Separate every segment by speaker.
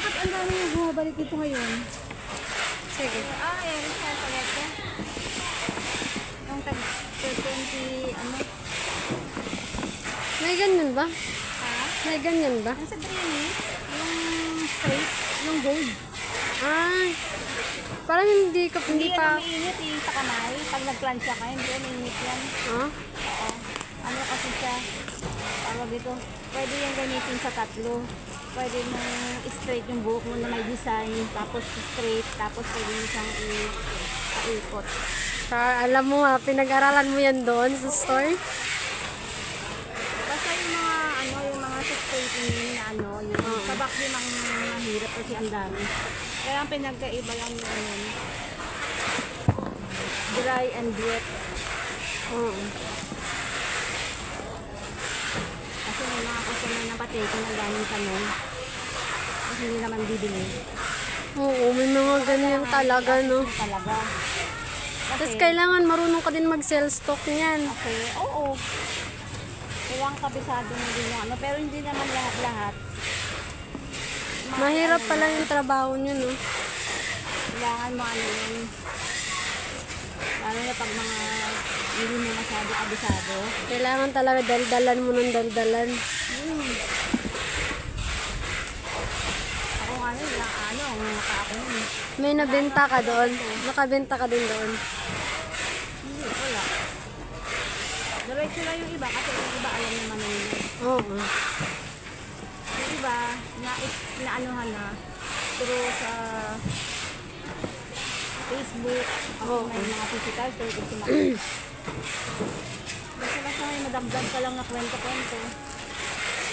Speaker 1: Bakit ang dami yung bumabalik dito ngayon?
Speaker 2: Sige.
Speaker 1: Ayan, siya talaga. Yung tag 20, ano?
Speaker 2: May ganyan ba?
Speaker 1: Ha?
Speaker 2: May ganyan ba?
Speaker 1: Ang sa Brini, yung straight, yung gold.
Speaker 2: Ah, parang hindi
Speaker 1: Hindi
Speaker 2: pa.
Speaker 1: yan umiinit yung sa kamay. Pag nagplansya ka, hindi yan umiinit yan.
Speaker 2: Ah?
Speaker 1: Oo. Ano kasi siya, tawag dito, pwede yung gamitin sa tatlo. Pwede mong straight yung buhok mo na may design, tapos straight, tapos pwede mo siyang i-ikot.
Speaker 2: Alam mo ha, pinag-aralan mo yan doon sa store?
Speaker 1: Basta yung mga, ano, yung mga sa straightening na ano, yung sa back din ang mahirap kasi ang dami. Kaya ang pinagkaiba lang yung ano, dry and wet.
Speaker 2: Oo.
Speaker 1: Kasi may mga customer na pati kung ang daming tanong. Kasi hindi naman bibili.
Speaker 2: Oo, may mga ganyan talaga, no?
Speaker 1: Talaga.
Speaker 2: Tapos kailangan marunong ka din mag-sell stock niyan.
Speaker 1: Okay, oo. Kailangan kabisado mo din yung ano, pero hindi naman lahat-lahat.
Speaker 2: Mahirap pala yung trabaho niyo, no?
Speaker 1: Kailangan mo ano yun. Lalo na pag mga hindi mo masyado kabisado.
Speaker 2: Kailangan talaga daldalan mo ng daldalan.
Speaker 1: Ako nga lang, ano, ang naka-ako nun.
Speaker 2: May nabenta ka doon. Nakabenta ka din doon.
Speaker 1: Hindi, wala. Diretso lang yung iba kasi yung iba alam naman nila.
Speaker 2: Oo.
Speaker 1: Yung iba, naanuhan na through sa Facebook, ako may mga physical store kasi basta may madagdag ka lang na kwento-kwento.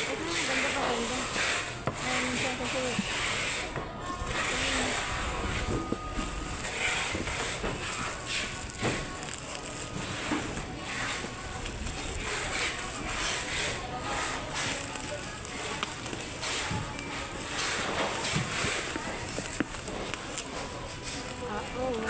Speaker 1: Ito, ganda pa kwento. Ayun, minsan kasi oo.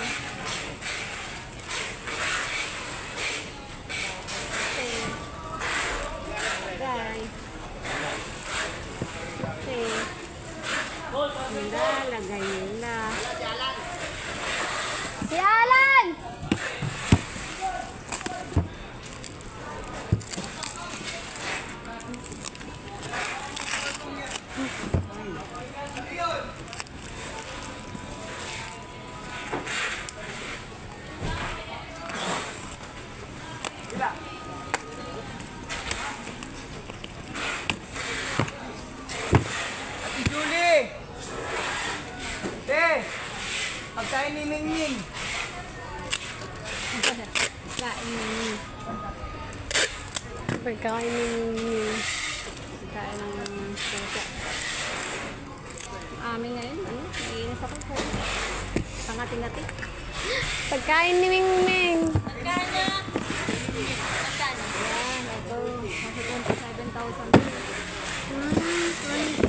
Speaker 1: Lagay nila.
Speaker 2: Si Alan!
Speaker 3: Ate Julie! Te! Pagkain ni Mingming!
Speaker 1: Kain ni
Speaker 2: Pagkain ni
Speaker 1: kain ng pusa. Amin ngayon, ano? Naiinis ako po. Pangati-ngati.
Speaker 2: Pagkain ni Mingming.
Speaker 1: Yan, ito. Kasi 27,000.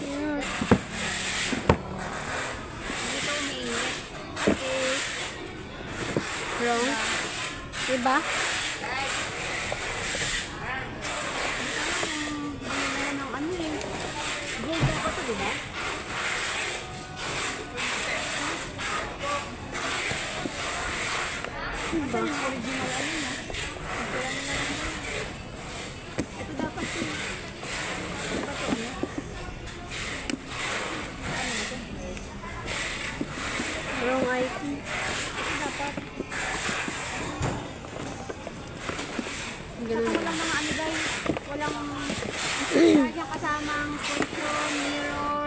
Speaker 2: Cute.
Speaker 1: Hindi ito umiinit. Okay.
Speaker 2: Wrong. Diba?
Speaker 1: Ng ano eh. Gold dapat ito, diba?
Speaker 2: Diba?
Speaker 1: Original ano na. Ito dapat ito. Dapat ito ano?
Speaker 2: Wrong item.
Speaker 1: Ito dapat.
Speaker 2: Ganun.
Speaker 1: Walang mga ano guys. Walang kanya kasamang function, mirror,